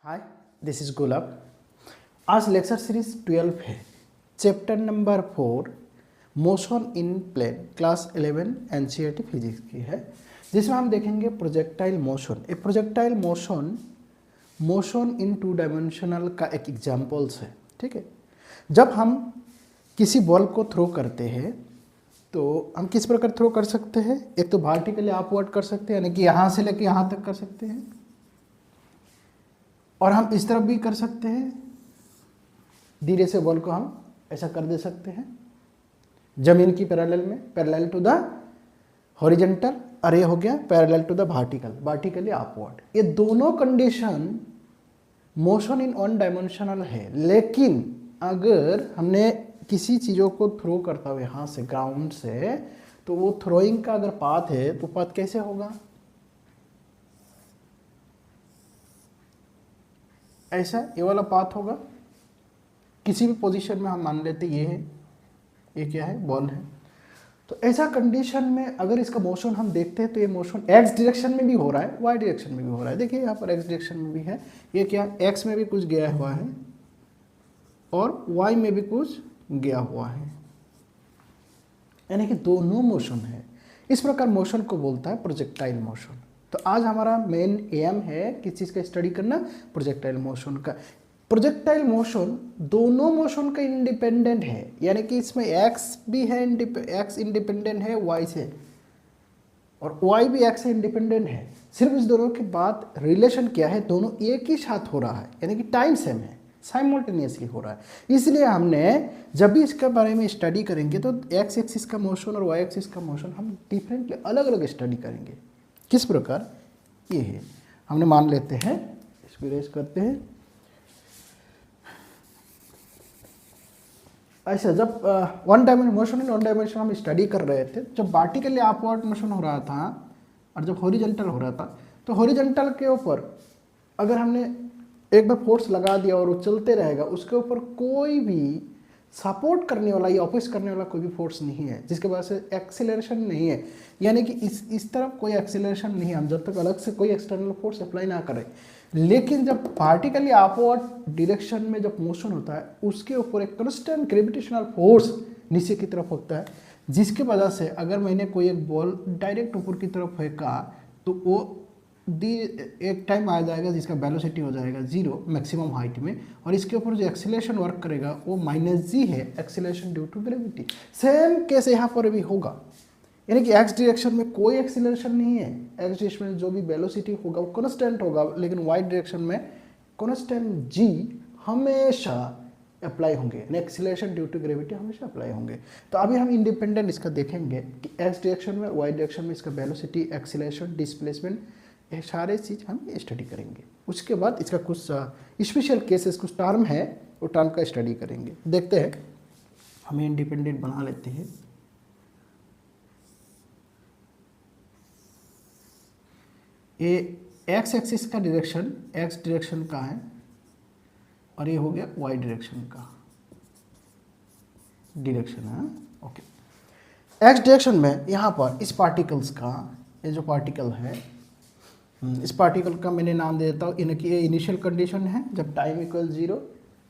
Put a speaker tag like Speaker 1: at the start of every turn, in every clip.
Speaker 1: Hi, this is गुलाब। आज lecture series 12 है, chapter number 4 motion in plane, class 11 NCERT physics की है, जिसमें हम देखेंगे projectile motion. A projectile motion in 2 dimensional का एक एग्जाम्पल्स है। ठीक है, जब हम किसी बॉल को थ्रो करते हैं तो हम किस प्रकार थ्रो कर सकते हैं? एक तो वर्टिकली अपवर्ड कर सकते हैं, यानी कि यहाँ से लेके यहाँ तक कर सकते हैं, और हम इस तरफ भी कर सकते हैं, धीरे से बॉल को हम ऐसा कर दे सकते हैं जमीन की पैरेलल में, पैरेलल टू द हॉरिजॉन्टल, और ये हो गया parallel to the vertically upward. ये दोनों condition motion in one dimensional है। लेकिन अगर हमने किसी चीज़ों को थ्रो करता हुआ यहाँ से ग्राउंड से, तो वो थ्रोइंग का अगर पाथ है तो पाथ कैसे होगा? ऐसा ये वाला पाथ होगा। किसी भी पोजीशन में हम मान लेते ये है, ये क्या है? बॉल है। तो ऐसा कंडीशन में अगर इसका मोशन हम देखते हैं तो ये मोशन एक्स डायरेक्शन में भी हो रहा है, वाई डायरेक्शन में भी हो रहा है। देखिए यहाँ पर एक्स डायरेक्शन में भी है, ये क्या एक्स में भी कुछ गया हुआ है और वाई में भी कुछ गया हुआ है, यानी कि दोनों मोशन है। इस प्रकार मोशन को बोलता है प्रोजेक्टाइल मोशन। तो आज हमारा मेन एम है किस चीज़ का स्टडी करना? प्रोजेक्टाइल मोशन का। प्रोजेक्टाइल मोशन दोनों मोशन का इंडिपेंडेंट है, यानी कि इसमें एक्स भी है, एक्स इंडिपेंडेंट है वाई से, और वाई भी एक्स से इंडिपेंडेंट है। सिर्फ इस दोनों के बाद रिलेशन क्या है? दोनों एक ही साथ हो रहा है, यानी कि टाइम सेम है, साइमल्टेनियसली हो रहा है। इसलिए हमने जब भी इसके बारे में स्टडी करेंगे तो एक्स एक्सिस का मोशन और वाई एक्सिस का मोशन हम डिफरेंटली अलग अलग स्टडी करेंगे। किस प्रकार? ये है, हमने मान लेते हैं, इसको इरेज करते हैं। ऐसा जब one dimension motion in one dimension हम स्टडी कर रहे थे, जब वर्टिकली अपवर्ड मोशन हो रहा था और जब हॉरिजॉन्टल हो रहा था, तो हॉरिजॉन्टल के ऊपर अगर हमने एक बार फोर्स लगा दिया और वो चलते रहेगा, उसके ऊपर कोई भी सपोर्ट करने वाला या ऑपोज करने वाला कोई भी फोर्स नहीं है, जिसके वजह से एक्सेलरेशन नहीं है, यानी कि इस तरफ कोई एक्सेलरेशन नहीं है, हम जब तक अलग से कोई एक्सटर्नल फोर्स अप्लाई ना करें। लेकिन जब पार्टिकली अपवर्ड डायरेक्शन में जब मोशन होता है, उसके ऊपर एक कांस्टेंट ग्रेविटेशनल फोर्स नीचे की तरफ होता है, जिसकी वजह से अगर मैंने कोई एक बॉल डायरेक्ट ऊपर की तरफ फेंका तो वो एक टाइम आ जाएगा जिसका वेलोसिटी हो जाएगा 0 मैक्सिमम हाइट में, और इसके ऊपर जो एक्सीलरेशन वर्क करेगा वो -g है, acceleration due to gravity. Same case यहाँ पर भी होगा, यानी कि एक्स डायरेक्शन में कोई एक्सीलरेशन नहीं है, एक्स डायरेक्शन में जो भी वेलोसिटी होगा वो कांस्टेंट होगा, लेकिन वाई डायरेक्शन में कांस्टेंट g हमेशा अप्लाई होंगे, एक्सीलरेशन ड्यू टू ग्रेविटी हमेशा अप्लाई होंगे। तो अभी हम इंडिपेंडेंट इसका देखेंगे कि एक्स डायरेक्शन में, वाई डायरेक्शन में इसका वेलोसिटी, एक्सीलरेशन, डिस्प्लेसमेंट, ये सारे चीज़ हम स्टडी करेंगे। उसके बाद इसका कुछ स्पेशल केसेस, कुछ टर्म है, वो टर्म का स्टडी करेंगे। देखते हैं, हमें इंडिपेंडेंट बना लेते हैं। ये एक्स एक्सिस का डायरेक्शन एक्स डायरेक्शन का है, और ये हो गया वाई डायरेक्शन का डायरेक्शन है। ओके, एक्स डायरेक्शन में यहाँ पर इस पार्टिकल्स का, ये जो पार्टिकल है, इस पार्टिकल का मैंने नाम दे देता हूँ, इनकी ये इनिशियल कंडीशन है जब time equal 0,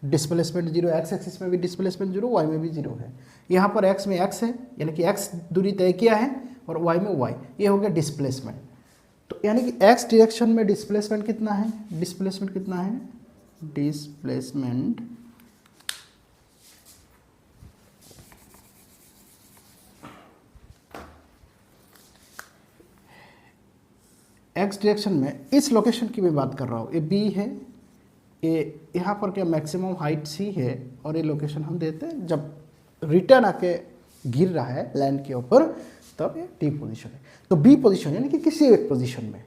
Speaker 1: displacement 0, x axis में भी डिस्प्लेसमेंट 0, वाई में भी 0 है। यहाँ पर एक्स में एक्स है, यानी कि एक्स दूरी तय किया है, और वाई में वाई, ये हो गया डिस्प्लेसमेंट। तो यानी कि एक्स डायरेक्शन में डिस्प्लेसमेंट कितना है? डिस्प्लेसमेंट कितना है? डिस्प्लेसमेंट एक्स डायरेक्शन में इस लोकेशन की मैं बात कर रहा हूँ, ये बी है, ये यहाँ पर क्या मैक्सिमम हाइट सी है, और ये लोकेशन हम देते हैं जब रिटर्न आके गिर रहा है लैंड के ऊपर, तब ये टी पोजीशन है। तो बी पोजीशन यानी कि किसी एक पोजीशन में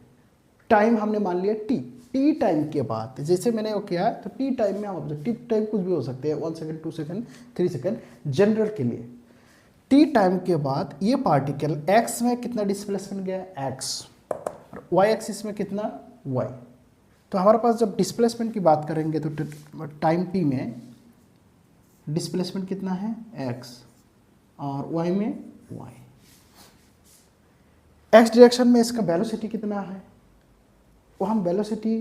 Speaker 1: टाइम हमने मान लिया टी टाइम के बाद, जैसे मैंने वो किया, तो टी टाइम में हम ऑब्जेक्टिव टाइम कुछ भी हो सकते हैं, 1 सेकेंड, 2 सेकेंड, 3 सेकेंड, जनरल के लिए टी टाइम के बाद ये पार्टिकल एक्स में कितना डिस्प्लेसमेंट गया? एक्स, वाई एक्सिस में कितना? वाई। तो हमारे पास जब डिस्प्लेसमेंट की बात करेंगे तो टाइम टी में डिस्प्लेसमेंट कितना है? एक्स, और वाई में वाई। एक्स डायरेक्शन में इसका वेलोसिटी कितना है? वो हम वेलोसिटी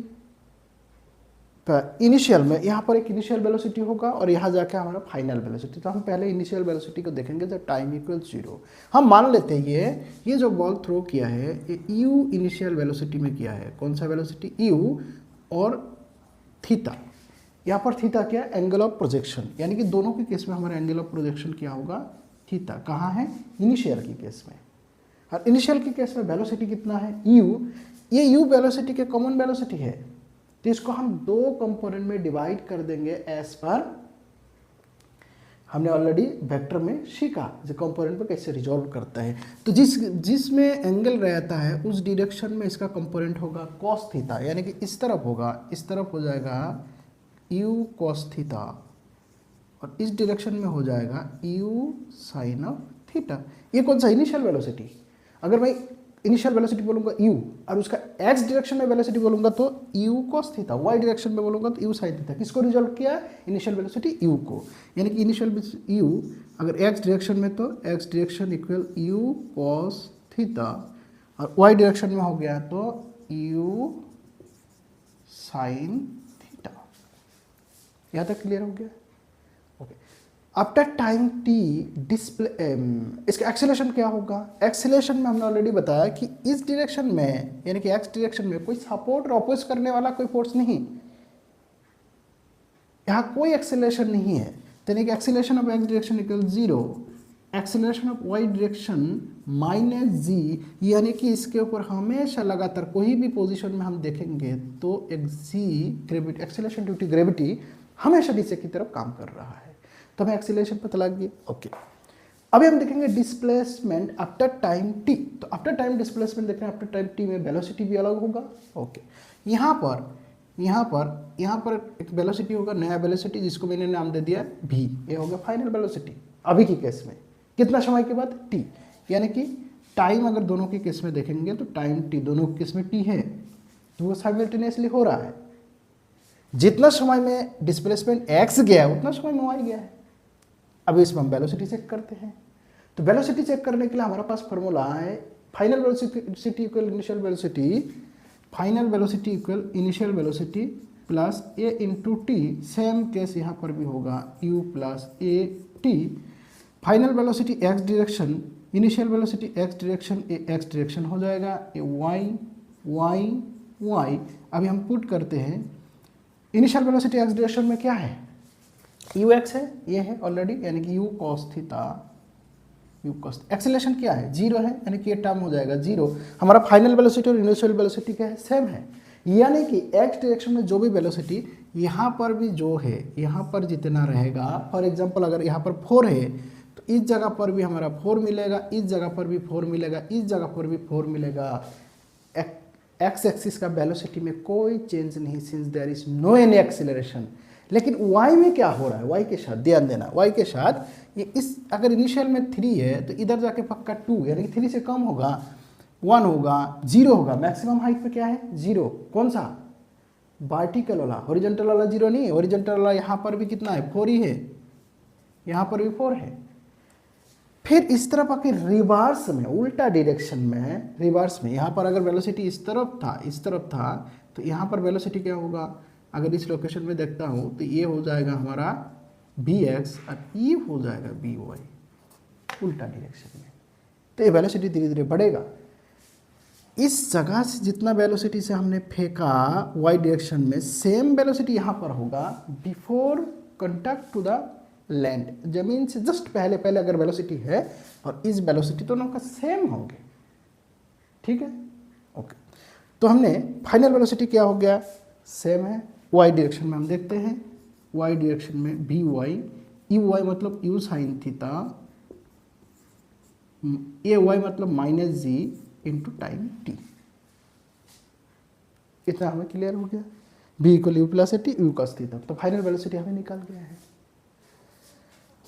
Speaker 1: इनिशियल में यहाँ पर एक इनिशियल वेलोसिटी होगा और यहाँ जाके हमारा फाइनल वेलोसिटी। तो हम पहले इनिशियल वेलोसिटी को देखेंगे जब टाइम इक्वल 0। हम मान लेते हैं ये जो बॉल थ्रो किया है ये यू इनिशियल वेलोसिटी में किया है। कौन सा वेलोसिटी? यू और थीटा। यहाँ पर थीटा क्या है? एंगल ऑफ प्रोजेक्शन, यानी कि दोनों के केस में हमारा एंगल ऑफ प्रोजेक्शन क्या होगा? थीटा। कहाँ है? इनिशियल के केस में। और इनिशियल के केस में वेलोसिटी कितना है? यू। ये यू वेलोसिटी के कॉमन वेलोसिटी है, तो इसको हम दो कंपोनेंट में डिवाइड कर देंगे एज पर हमने ऑलरेडी वेक्टर में सीखा जो कंपोनेंट पर कैसे रिजॉल्व करता है। तो जिसमें एंगल रहता है उस डायरेक्शन में इसका कंपोनेंट होगा कॉस थीटा, यानी कि इस तरफ होगा, इस तरफ हो जाएगा यू कॉस थीटा और इस डायरेक्शन में हो जाएगा यू साइन ऑफ थीटा। ये कौन सा? Initial velocity. अगर मैं इनिशियल वेलोसिटी बोलूंगा u और उसका x डायरेक्शन में वेलोसिटी बोलूंगा तो u cos theta, y direction में बोलूंगा तो u sin थीटा। किसको रिजॉल्व किया? इनिशियल वेलोसिटी u को, यानी कि इनिशियल u अगर x डायरेक्शन में तो x direction equal u cos theta और y डायरेक्शन में हो गया तो u sin थीटा। यहाँ तक क्लियर हो गया? Okay. After time t display इसका एक्सेलरेशन क्या होगा? एक्सेलरेशन में हमने ऑलरेडी बताया कि इस डायरेक्शन में यानी कि x डायरेक्शन में कोई सपोर्ट और अपोज करने वाला कोई फोर्स नहीं, यहाँ कोई एक्सेलरेशन नहीं है। तो यानी कि acceleration of x direction equal 0, acceleration of y direction minus g, यानी कि इसके ऊपर हमेशा लगातार कोई भी पोजीशन में हम देखेंगे तो एक g gravity, acceleration due to gravity हमेशा नीचे की तरफ काम कर रहा है। तो हमें एक्सीलरेशन पता लग गई। ओके, अभी हम देखेंगे डिस्प्लेसमेंट आफ्टर टाइम टी। तो आफ्टर टाइम डिस्प्लेसमेंट देख रहे हैं, आफ्टर टाइम टी में वेलोसिटी भी अलग होगा। ओके, यहाँ पर एक वेलोसिटी होगा, नया वेलोसिटी जिसको मैंने नाम दे दिया v। ये होगा फाइनल वेलोसिटी अभी के केस में। कितना समय के बाद? t, यानी कि टाइम अगर दोनों के केस में देखेंगे तो टाइम t दोनों के केस में t है तो वो साइमल्टेनियसली हो रहा है। जितना समय में डिस्प्लेसमेंट x गया उतना समय में y गया है। अभी इसमें हम वेलोसिटी चेक करते हैं। तो वेलोसिटी चेक करने के लिए हमारे पास फॉर्मूला है final velocity equal initial velocity, final velocity equal initial velocity plus a into T. Same case यहाँ पर भी होगा u plus a T. Final velocity x direction, initial velocity x direction, A x direction हो जाएगा, ए y y। अभी हम put करते हैं इनिशियल वेलोसिटी x डायरेक्शन में क्या है? ux है, ये है ऑलरेडी, यानी कि u cos theta, u cos। Acceleration क्या है? 0 है, यानी कि ये टर्म हो जाएगा 0। हमारा फाइनल वेलोसिटी और इनिशियल वेलोसिटी क्या है? सेम है, यानी कि x डायरेक्शन में जो भी वेलोसिटी यहाँ पर भी जो है यहाँ पर जितना रहेगा, फॉर एग्जांपल अगर यहाँ पर 4 है तो इस जगह पर भी हमारा 4 मिलेगा, इस जगह पर भी 4 मिलेगा, इस जगह पर भी 4 मिलेगा। एक्स एक्सिस का वेलोसिटी में कोई चेंज नहीं, since there is no any acceleration. लेकिन y में क्या हो रहा है? y के साथ ध्यान देना, y के साथ ये इस अगर इनिशियल में 3 है तो इधर जाके पक्का 2, यानी कि 3 से कम होगा, 1 होगा, 0 होगा। मैक्सिमम हाइट पे क्या है? 0। कौन सा? वर्टिकल वाला, हॉरिजॉन्टल वाला 0 नहीं है। हॉरिजॉन्टल वाला यहाँ पर भी कितना है? 4 ही है, यहाँ पर भी 4 है। फिर इस तरफ आके रिवर्स में, उल्टा डायरेक्शन में, रिवर्स में यहाँ पर अगर वेलोसिटी इस तरफ था तो यहाँ पर वेलोसिटी क्या होगा? अगर इस लोकेशन में देखता हूँ तो ये हो जाएगा हमारा bx और ये हो जाएगा by, उल्टा डायरेक्शन में। तो ये वेलोसिटी धीरे धीरे बढ़ेगा। इस जगह से जितना वेलोसिटी से हमने फेंका y डायरेक्शन में, सेम वेलोसिटी यहाँ पर होगा before contact to the land. जमीन से जस्ट पहले अगर वेलोसिटी है और इस वेलोसिटी दोनों का सेम होंगे। ठीक है, ओके। तो हमने फाइनल वेलोसिटी क्या हो गया? सेम है। y डायरेक्शन में हम देखते हैं, y डायरेक्शन में by, u y मतलब u साइन थीटा, ए y मतलब माइनस जी इंटू टाइम t। इतना हमें क्लियर हो गया। b equal u plus T, you cos theta. तो फाइनल वेलोसिटी हमें निकाल गया है।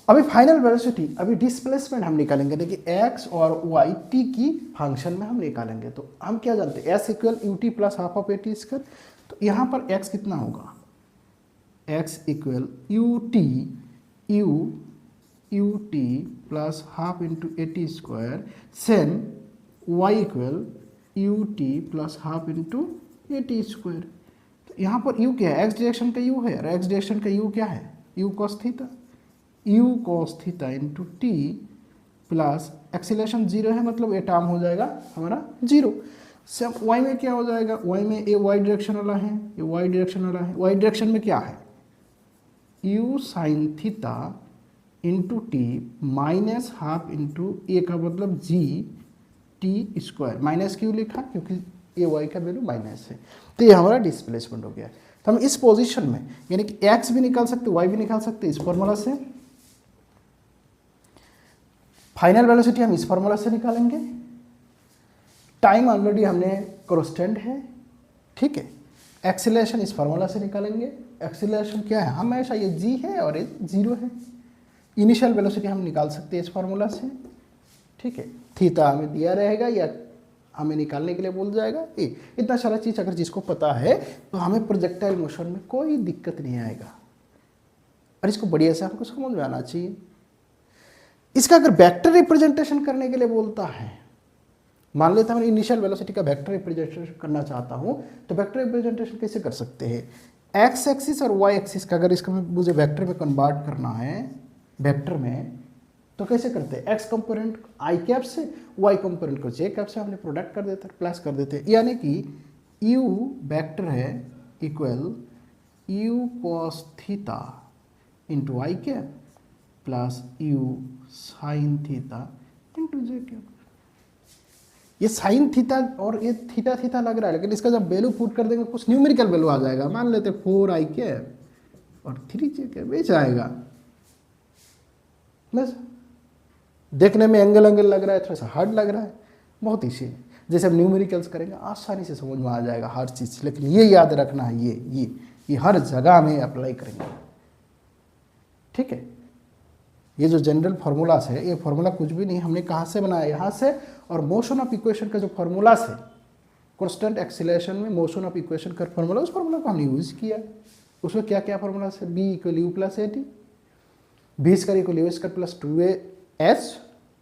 Speaker 1: अभी फाइनल वेलोसिटी, अभी डिस्प्लेसमेंट हम निकालेंगे। देखिए x और y t की फंक्शन में हम निकालेंगे। तो हम क्या जानते हैं? s equal u t plus half of a t square. तो यहाँ पर x कितना होगा? x equal u t plus half into a t square. Same y equal u t plus half into a t square. तो यहाँ पर u क्या है, x डायरेक्शन का u है, और x डायरेक्शन का u क्या है, u cos theta, u cos theta into T plus acceleration 0 है, मतलब ये टर्म हो जाएगा हमारा 0। सब y में क्या हो जाएगा, y में ये y डायरेक्शन वाला है, ये y डायरेक्शन वाला है, y डायरेक्शन में क्या है u sine theta into t minus half into a का मतलब g टी स्क्वायर। माइनस क्यों लिखा, क्योंकि ये y का वैल्यू माइनस है, तो ये हमारा डिस्प्लेसमेंट हो गया। तो हम इस पोजीशन में यानी कि x भी निकाल सकते, y भी निकाल सकते इस फॉर्मूला से। फाइनल वेलोसिटी हम इस फॉर्मूला से निकालेंगे। टाइम ऑलरेडी हमने कांस्टेंट है, ठीक है। एक्सीलरेशन इस फार्मूला से निकालेंगे। एक्सीलरेशन क्या है, हमेशा ये g है और ये 0 है। इनिशियल वेलोसिटी हम निकाल सकते हैं इस फार्मूला से, ठीक है। थीटा हमें दिया रहेगा या हमें निकालने के लिए बोल जाएगा। इतना सारा चीज़ अगर जिसको पता है तो हमें प्रोजेक्टाइल मोशन में कोई दिक्कत नहीं आएगा, और इसको बढ़िया से हमको समझ में आना चाहिए। इसका अगर वेक्टर रिप्रेजेंटेशन करने के लिए बोलता है, मान लेते हैं मैं इनिशियल वेलोसिटी का वेक्टर रिप्रेजेंटेशन करना चाहता हूं, तो वेक्टर रिप्रेजेंटेशन कैसे कर सकते हैं, एक्स एक्सिस और वाई एक्सिस का अगर इसका मुझे वेक्टर में कन्वर्ट करना है वेक्टर में, तो कैसे करते हैं, एक्स कंपोनेंट आई कैप से, वाई कंपोनेंट को जे कैप से हमने प्रोडक्ट कर देते हैं, प्लस कर देते हैं। यानी कि यू वेक्टर है equal you cos theta into I cap plus you sine theta into J cap. ये साइन थीटा और ये थीटा थीटा लग रहा है, लेकिन इसका जब वैल्यू पुट कर देंगे कुछ न्यूमेरिकल वैल्यू आ जाएगा। मान लेते 4 आई कैप और 3 जे कैप बेच आएगा, बस देखने में एंगल लग रहा है, थोड़ा सा हार्ड लग रहा है, बहुत इसी है। जैसे हम न्यूमेरिकल्स करेंगे आसानी से समझ में आ जाएगा हर चीज़, लेकिन ये याद रखना है, ये हर जगह में अप्लाई करेंगे, ठीक है। ये जो जनरल फार्मूलास है, ये फार्मूला कुछ भी नहीं, हमने कहाँ से बनाया, यहाँ से। और मोशन ऑफ इक्वेशन का जो फार्मूलास है, कांस्टेंट एक्सीलरेशन में मोशन ऑफ इक्वेशन का फार्मूला, उस फार्मूला को हमने यूज़ किया। उसमें क्या क्या फार्मूला है, v equal u plus a t, v square equal u square plus 2a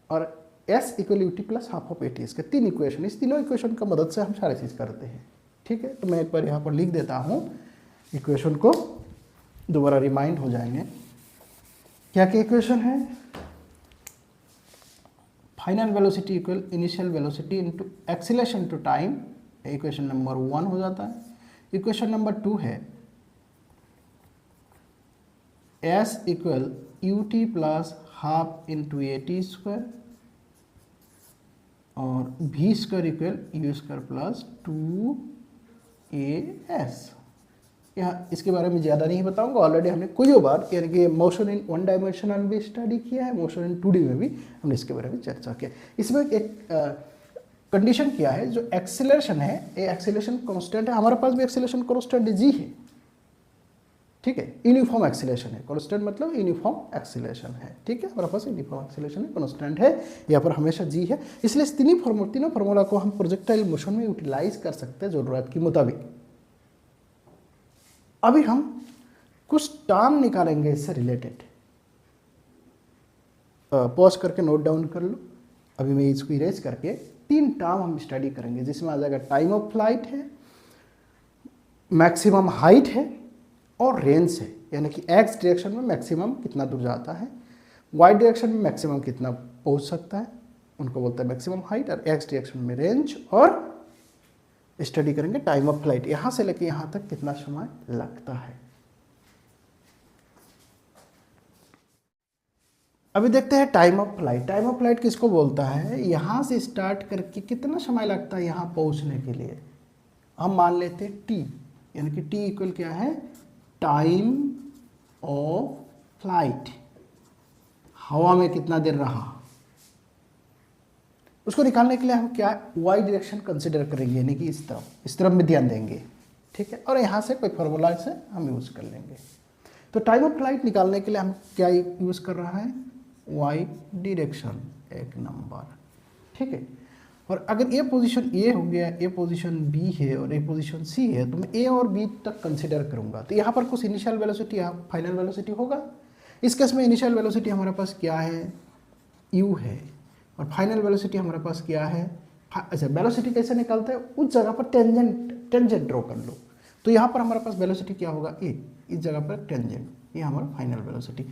Speaker 1: और s equal u t plus half of a t. इसके 3 इक्वेशन, इस तीनों इक्वेशन का मदद से हम सारी चीज़ करते हैं, ठीक है। तो मैं एक बार यहाँ पर लिख देता हूँ, इक्वेशन को दोबारा रिमाइंड हो जाएंगे। क्या क्या इक्वेशन है, final velocity equal initial velocity into acceleration to time, equation number 1 हो जाता है। इक्वेशन नंबर 2 है s equal u t plus half into a t square और v square equal u square plus 2as। यहाँ इसके बारे में ज़्यादा नहीं बताऊंगा, ऑलरेडी हमने कुछ बार यानी कि मोशन इन 1 डायमेंशनल भी स्टडी किया है, मोशन इन 2D में भी हमने इसके बारे में चर्चा किया। इसमें एक कंडीशन किया है, जो एक्सीलरेशन है, ये एक्सीलरेशन कांस्टेंट है, हमारे पास भी एक्सीलरेशन कांस्टेंट जी है, ठीक है। यूनिफॉर्म एक्सीलरेशन है, कांस्टेंट मतलब यूनिफॉर्म एक्सीलरेशन है, ठीक है। हमारे पास यूनिफॉर्म एक्सीलरेशन है, कांस्टेंट है, यहाँ पर हमेशा जी है। इसलिए इस तीनों फार्मूला को हम प्रोजेक्टाइल मोशन में यूटिलाइज कर सकते हैं ज़रूरत के मुताबिक। अभी हम कुछ टर्म निकालेंगे इससे रिलेटेड, पॉज करके नोट डाउन कर लो। अभी मैं इसको इरेज करके 3 टर्म हम स्टडी करेंगे, जिसमें आ जाएगा टाइम ऑफ फ्लाइट है, मैक्सिमम हाइट है और रेंज है, यानी कि एक्स डायरेक्शन में मैक्सिमम कितना दूर जाता है, वाई डायरेक्शन में मैक्सिमम कितना पहुंच सकता है, उनको बोलते हैं मैक्सिमम हाइट, और एक्स डायरेक्शन में रेंज, और स्टडी करेंगे टाइम ऑफ फ्लाइट, यहाँ से लेके यहाँ तक कितना समय लगता है। अभी देखते हैं time of flight. Time of flight किसको बोलता है, यहाँ से स्टार्ट करके कितना समय लगता है यहाँ पहुँचने के लिए। हम मान लेते हैं टी, यानी कि टी इक्वल क्या है, टाइम ऑफ फ्लाइट, हवा में कितना देर रहा। उसको निकालने के लिए हम क्या वाई डायरेक्शन कंसिडर करेंगे, यानी कि इस तरफ में ध्यान देंगे, ठीक है। और यहाँ से कोई फार्मूला से हम यूज़ कर लेंगे। तो टाइम ऑफ फ्लाइट निकालने के लिए हम क्या यूज़ कर रहा है, वाई डायरेक्शन एक नंबर, ठीक है। और अगर ये पोजीशन ए हो गया, ये पोजीशन बी है और ये पोजीशन सी है, तो मैं ए और बी तक कंसिडर करूँगा। तो यहाँ पर कुछ इनिशियल वेलोसिटी या फाइनल वेलोसिटी होगा। इस केस में इनिशियल वेलोसिटी हमारे पास क्या है, यू है, और फाइनल वेलोसिटी हमारे पास क्या है। अच्छा, वेलोसिटी कैसे निकालते हैं, उस जगह पर टेंजेंट ड्रॉ कर लो। तो यहाँ पर हमारे पास वेलोसिटी क्या होगा, ए, इस जगह पर टेंजेंट, ये हमारा फाइनल वेलोसिटी।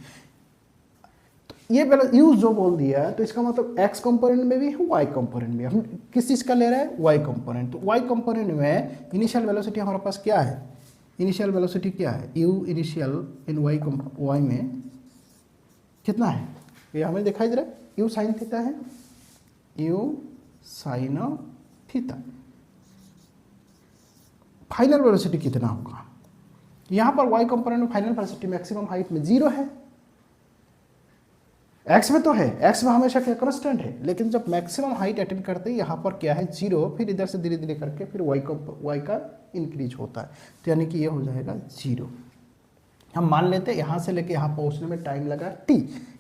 Speaker 1: ये यू जो बोल दिया है तो इसका मतलब एक्स कंपोनेंट में भी है, वाई कंपोनेंट में। हम किस चीज़ का ले रहे हैं, वाई कंपोनेंट। तो वाई कंपोनेंट में इनिशियल वेलोसिटी हमारे पास क्या है, इनिशियल वेलोसिटी क्या है, यू इनिशियल इन वाई में कितना है, ये हमें दिखाई दे रहा है, यू साइन थीटा है, u sine theta. Final velocity कितना होगा, यहाँ पर वाई कंपोनेंट में फाइनल वेलोसिटी मैक्सिमम हाइट में 0 है, एक्स में तो है, एक्स में हमेशा क्या कांस्टेंट है, लेकिन जब मैक्सिमम हाइट अटेंड करते हैं यहाँ पर क्या है 0, फिर इधर से धीरे धीरे करके फिर वाई का इंक्रीज होता है, तो यानी कि ये हो जाएगा 0। हम मान लेते हैं यहाँ से लेके यहाँ पहुँचने में टाइम लगा t,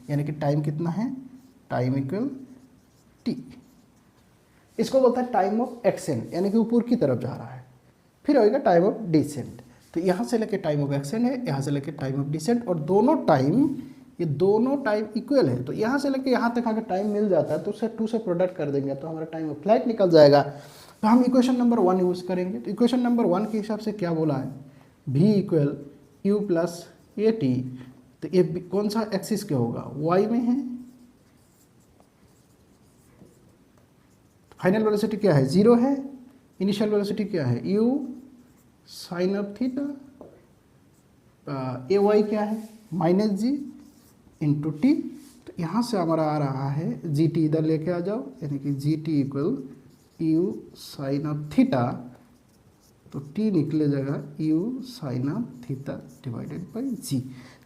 Speaker 1: यानी कि टाइम कितना है, टाइम इक्वल t। इसको बोलता है टाइम ऑफ एक्सेंट, यानी कि ऊपर की तरफ जा रहा है। फिर होएगा टाइम ऑफ डिसेंट, तो यहाँ से लेके टाइम ऑफ एक्सेंट है, यहाँ से लेके टाइम ऑफ डिसेंट, और दोनों टाइम, ये दोनों टाइम इक्वल है। तो यहाँ से लेके यहाँ तक अगर टाइम मिल जाता है तो उसे 2 से प्रोडक्ट कर देंगे तो हमारा टाइम ऑफ फ्लाइट निकल जाएगा। तो हम इक्वेशन नंबर 1 यूज़ करेंगे। तो इक्वेशन नंबर 1 के हिसाब से क्या बोला है, v equal u plus a T. तो ये कौन सा एक्सिस के होगा, y में है। फाइनल वेलोसिटी क्या है, 0 है। इनिशियल वेलोसिटी क्या है, u sine of theta, a y क्या है माइनस जी इंटू टी। तो यहाँ से हमारा आ रहा है जी टी, इधर लेके आ जाओ, यानी कि g t equal u sine of theta, तो टी निकले जाएगा u sine of theta divided by g.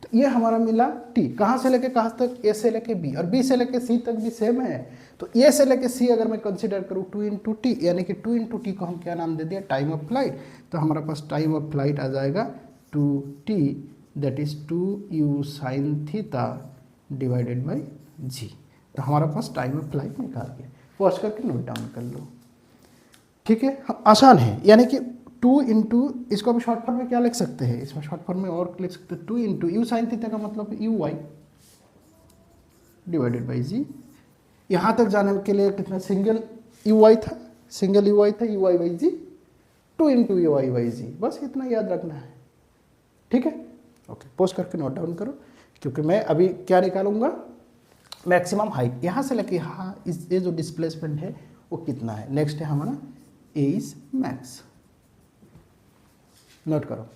Speaker 1: तो ये हमारा मिला टी, कहाँ से लेके कहाँ तक, ए से लेके बी, और बी से लेके सी तक भी सेम है। तो ए से लेके सी अगर मैं कंसिडर करूँ 2 इंटू टी, यानी कि 2 इंटू टी को हम क्या नाम दे दिया, टाइम ऑफ फ्लाइट। तो हमारे पास टाइम ऑफ फ्लाइट आ जाएगा 2t, that is 2u sine theta divided by g. तो हमारा पास टाइम ऑफ फ्लाइट निकाल गया। पॉज करके नोट डाउन कर लो, ठीक है, आसान है। यानी कि 2 इंटू, इसको भी शॉर्ट फॉर्म में क्या लिख सकते हैं, इसमें शॉर्ट फॉर्म में और लिख सकते हैं 2 इंटू यू साइन थीटा का मतलब u y divided by g. यहाँ तक जाने के लिए कितना, सिंगल यू वाई था, सिंगल यू वाई था, u y by g, 2 into u y by g, बस इतना याद रखना है, ठीक है। ओके, पोस्ट करके नोट डाउन करो, क्योंकि मैं अभी क्या निकालूंगा, मैक्सिमम हाइट यहाँ से लेके यहाँ ये जो डिस्प्लेसमेंट है वो कितना है। नेक्स्ट है हमारा ए इज मैक्स, नोट करो।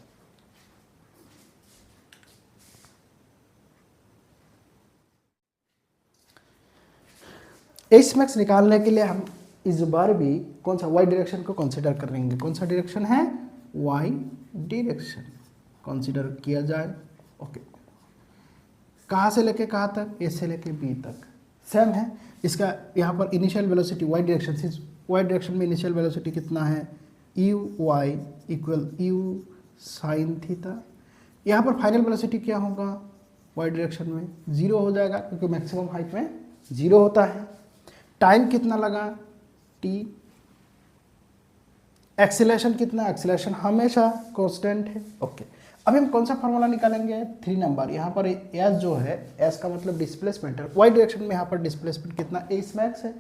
Speaker 1: एस मैक्स निकालने के लिए हम इस बार भी कौन सा, वाई डायरेक्शन को कंसीडर करेंगे। कौन सा डायरेक्शन है, वाई डायरेक्शन कंसीडर किया जाए। ओके, कहाँ से लेके कहाँ तक, ए से लेके बी तक सेम है। इसका यहाँ पर इनिशियल वेलोसिटी वाई डायरेक्शन से, वाई डायरेक्शन में इनिशियल वेलोसिटी कितना है, u y equal u sine theta. यहाँ पर फाइनल वेलोसिटी क्या होगा, वाई डायरेक्शन में 0 हो जाएगा, क्योंकि मैक्सिमम हाइट में 0 होता है। टाइम कितना लगा, टी। एक्सीलरेशन कितना, एक्सीलरेशन हमेशा कांस्टेंट है। ओके, अभी हम कौन सा फार्मूला निकालेंगे, 3 नंबर। यहाँ पर एस जो है, एस का मतलब डिस्प्लेसमेंट है। वाई डायरेक्शन में यहाँ पर डिस्प्लेसमेंट कितना, एस मैक्स है,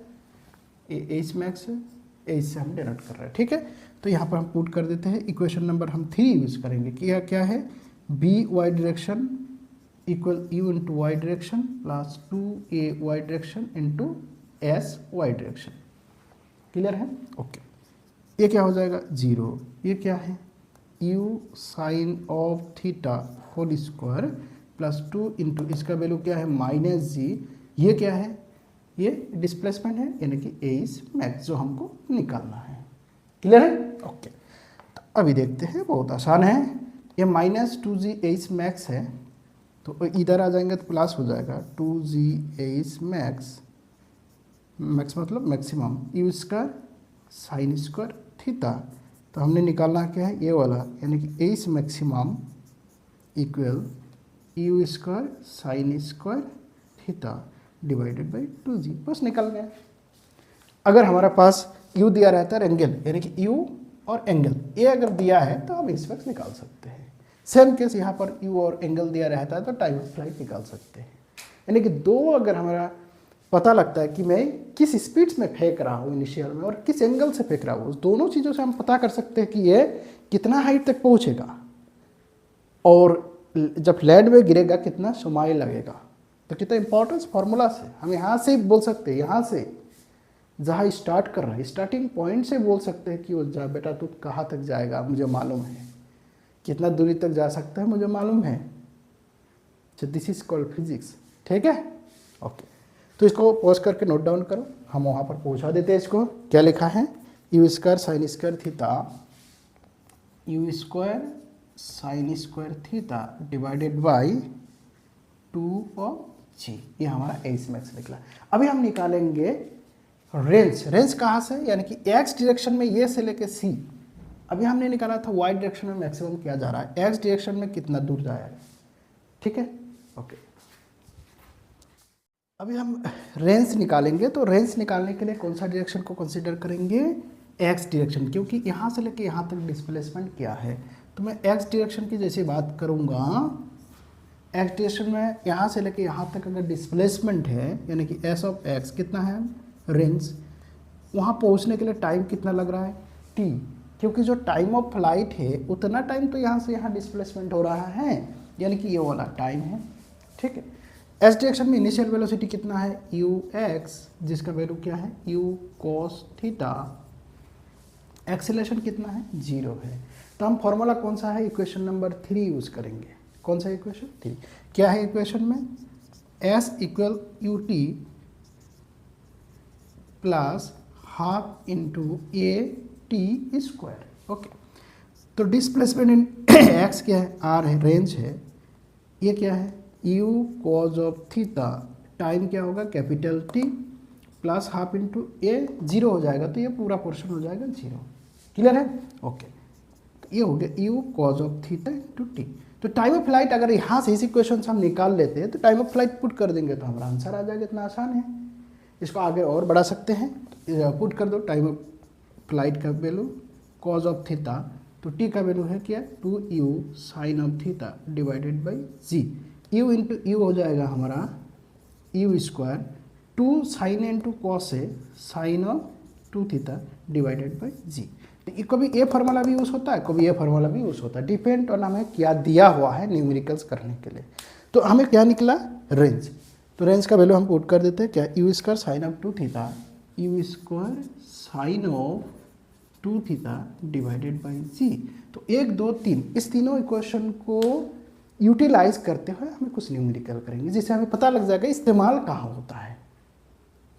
Speaker 1: एस मैक्स है, एस से हम डिनोट कर रहे हैं, ठीक है। तो यहाँ पर हम पुट कर देते हैं, इक्वेशन नंबर हम 3 यूज करेंगे कि यह क्या है, v y direction equal u into y direction plus 2a y direction into s y direction. Clear है, ओके। ये क्या हो जाएगा 0, ये क्या है, u sine of theta whole square plus 2 into इसका वैल्यू क्या है माइनस जी। ये क्या है, ये डिस्प्लेसमेंट है, यानी कि ए इज मैक्स जो हमको निकालना है। क्लियर है, ओके। तो अभी देखते हैं, बहुत आसान है। ये माइनस 2g एस मैक्स है, तो इधर आ जाएंगे तो प्लस हो जाएगा 2g एस मैक्स, मैक्स मतलब maximum, you square sine square theta. तो हमने निकालना क्या है, ये वाला, यानी कि S maximum equal u square sine square theta divided by 2g, बस निकल गया। अगर हमारे पास u दिया रहता है एंगल, यानी कि u और एंगल ए अगर दिया है तो हम इस वक्त निकाल सकते हैं। सेम केस यहाँ पर u और एंगल दिया रहता है तो टाइम ऑफ फ्लाइट निकाल सकते हैं। यानी कि दो अगर हमारा पता लगता है कि मैं किस स्पीड में फेंक रहा हूँ इनिशियल में और किस एंगल से फेंक रहा हूँ, उस दोनों चीज़ों से हम पता कर सकते हैं कि ये कितना हाइट तक पहुंचेगा, और जब फ्लैट में गिरेगा कितना समय लगेगा। तो कितना इंपॉर्टेंस फार्मूला से हम यहाँ से बोल सकते हैं, यहाँ से जहाँ स्टार्ट कर रहा है स्टार्टिंग पॉइंट से बोल सकते हैं कि वो जा बेटा तू कहाँ तक जाएगा मुझे मालूम है, कितना दूरी तक जा सकता है मुझे मालूम है। This is called physics. ठीक है, ओके। तो इसको पॉज करके नोट डाउन करो, हम वहाँ पर पहुँचा देते हैं। इसको क्या लिखा है, u square sine square theta, u square sine square theta divided by 2 of g, ये हमारा एस मैक्स निकला। अभी हम निकालेंगे रेंज। रेंज कहाँ से, यानी कि एक्स डायरेक्शन में ये से लेके सी। अभी हमने निकाला था वाई डायरेक्शन में मैक्सिमम किया जा रहा है, एक्स डायरेक्शन में कितना दूर जाएगा। ठीक है, ओके। अभी हम रेंज निकालेंगे, तो रेंज निकालने के लिए कौन सा डायरेक्शन को कंसीडर करेंगे, एक्स डायरेक्शन, क्योंकि यहाँ से लेके यहाँ तक डिस्प्लेसमेंट क्या है। तो मैं एक्स डायरेक्शन की जैसे बात करूँगा, एक्स डायरेक्शन में यहाँ से लेके यहाँ तक अगर डिस्प्लेसमेंट है, यानी कि एस ऑफ एक्स कितना है रेंज, वहाँ पहुँचने के लिए टाइम कितना लग रहा है टी, क्योंकि जो टाइम ऑफ फ्लाइट है उतना टाइम तो यहाँ से यहाँ डिस्प्लेसमेंट हो रहा है, यानी कि ये वाला टाइम है। ठीक है, एस डायरेक्शन में इनिशियल वेलोसिटी कितना है यू एक्स, जिसका वैल्यू क्या है यू कॉस थीटा, एक्सेलेरेशन कितना है 0 है। तो हम फॉर्मूला कौन सा है, इक्वेशन नंबर 3 यूज करेंगे। कौन सा इक्वेशन 3, क्या है इक्वेशन में, s equal u t plus half into a t square. Okay, तो डिस्प्लेसमेंट इन एक्स क्या है, आर है, रेंज है, ये क्या है u cos of theta, time क्या होगा capital T, plus half into a, 0 हो जाएगा, तो ये पूरा पोर्शन हो जाएगा 0। क्लियर है, ओके। तो ये हो गया you cos of theta into T. तो टाइम ऑफ फ्लाइट अगर यहाँ से इसी क्वेश्चन से हम निकाल लेते हैं तो टाइम ऑफ फ्लाइट पुट कर देंगे तो हमारा आंसर आ जाएगा, इतना आसान है। इसको आगे और बढ़ा सकते हैं, पुट कर दो टाइम ऑफ फ्लाइट का वैल्यू कॉज ऑफ थीटा, तो टी का वैल्यू है क्या 2u sine of theta divided by g, u into u हो जाएगा हमारा u square 2 sine into cos है sine of 2 theta divided by g. तो कभी ये फार्मूला भी यूज़ होता है, कभी ये फार्मूला भी यूज़ होता है, डिपेंड ऑन हमें क्या दिया हुआ है न्यूमेरिकल्स करने के लिए। तो हमें क्या निकला रेंज, तो रेंज का वैल्यू हम पुट कर देते हैं क्या u square sine of 2 theta, u square sine of 2 theta divided by g. तो 1 2 3 इस तीनों इक्वेशन को यूटिलाइज करते हुए हमें कुछ न्यूमेरिकल करेंगे, जिससे हमें पता लग जाएगा इस्तेमाल कहाँ होता है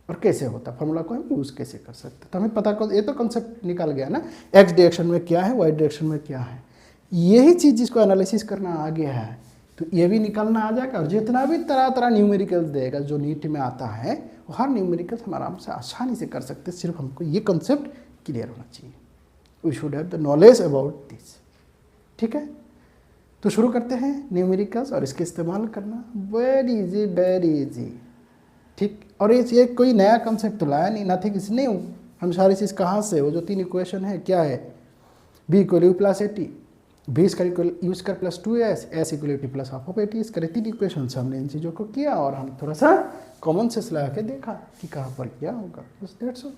Speaker 1: और कैसे होता है, फार्मूला को हम यूज़ कैसे कर सकते हैं। तो हमें पता ये तो कंसेप्ट निकल गया ना, एक्स डायरेक्शन में क्या है वाई डायरेक्शन में क्या है, यही चीज़ जिसको एनालिसिस करना आ गया है तो ये भी निकलना आ जाएगा। और जितना भी तरह तरह न्यूमेरिकल देगा जो नीट में आता है वो हर न्यूमेरिकल हम आराम से आसानी से कर सकते हैं, सिर्फ हमको ये कंसेप्ट क्लियर होना चाहिए। We should have the knowledge about this. ठीक है, तो शुरू करते हैं न्यूमेरिकल्स और इसके इस्तेमाल करना, वेरी इजी वेरी इजी। ठीक, और ये कोई नया कंसेप्ट तो लाया नहीं, नथिंग इज न्यू। हम सारी चीज़ कहाँ से, वो जो 3 इक्वेशन है क्या है, v equal u plus a t, v square equal u square plus 2s, s equal u t plus half of a t, इसके 3 इक्वेशन से हमने इन चीज़ों को किया और हम थोड़ा सा कॉमन सेंस लगा के देखा कि कहाँ पर क्या होगा, बस दैट्स ऑल।